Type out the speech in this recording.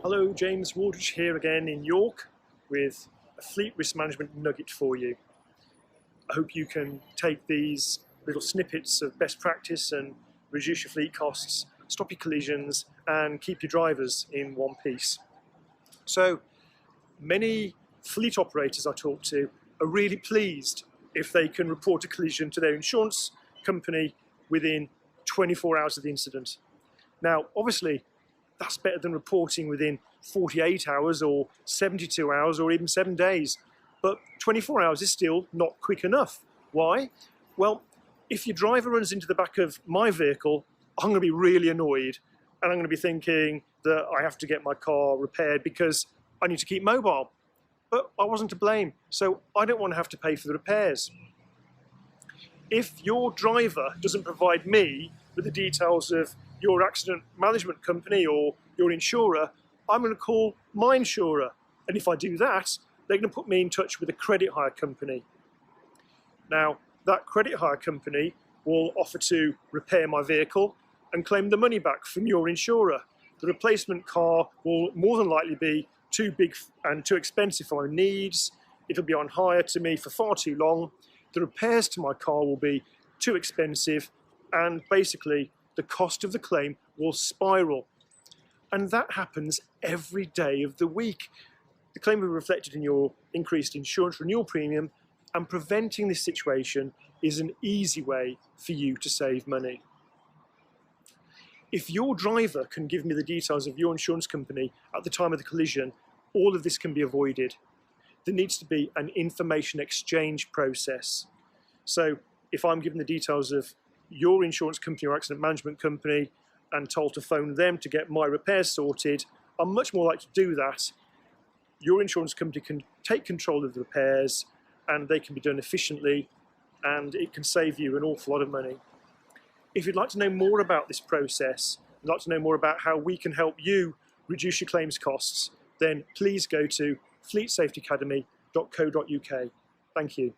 Hello, James Waldridge here again in York with a fleet risk management nugget for you. I hope you can take these little snippets of best practice and reduce your fleet costs, stop your collisions and keep your drivers in one piece. So many fleet operators I talk to are really pleased if they can report a collision to their insurance company within 24 hours of the incident. Now, obviously, that's better than reporting within 48 hours or 72 hours or even 7 days. But 24 hours is still not quick enough. Why? Well, if your driver runs into the back of my vehicle, I'm going to be really annoyed and I'm going to be thinking that I have to get my car repaired because I need to keep mobile. But I wasn't to blame, so I don't want to have to pay for the repairs. If your driver doesn't provide me with the details of your accident management company or your insurer, I'm going to call my insurer. And if I do that, they're going to put me in touch with a credit hire company. Now, that credit hire company will offer to repair my vehicle and claim the money back from your insurer. The replacement car will more than likely be too big and too expensive for my needs. It'll be on hire to me for far too long. The repairs to my car will be too expensive, and basically the cost of the claim will spiral. And that happens every day of the week. The claim will be reflected in your increased insurance renewal premium, and preventing this situation is an easy way for you to save money. If your driver can give me the details of your insurance company at the time of the collision, all of this can be avoided. There needs to be an information exchange process. So if I'm given the details of your insurance company or accident management company and told to phone them to get my repairs sorted, I'm much more likely to do that. Your insurance company can take control of the repairs and they can be done efficiently, and it can save you an awful lot of money. If you'd like to know more about this process, you'd like to know more about how we can help you reduce your claims costs, then please go to fleetsafetyacademy.co.uk. Thank you.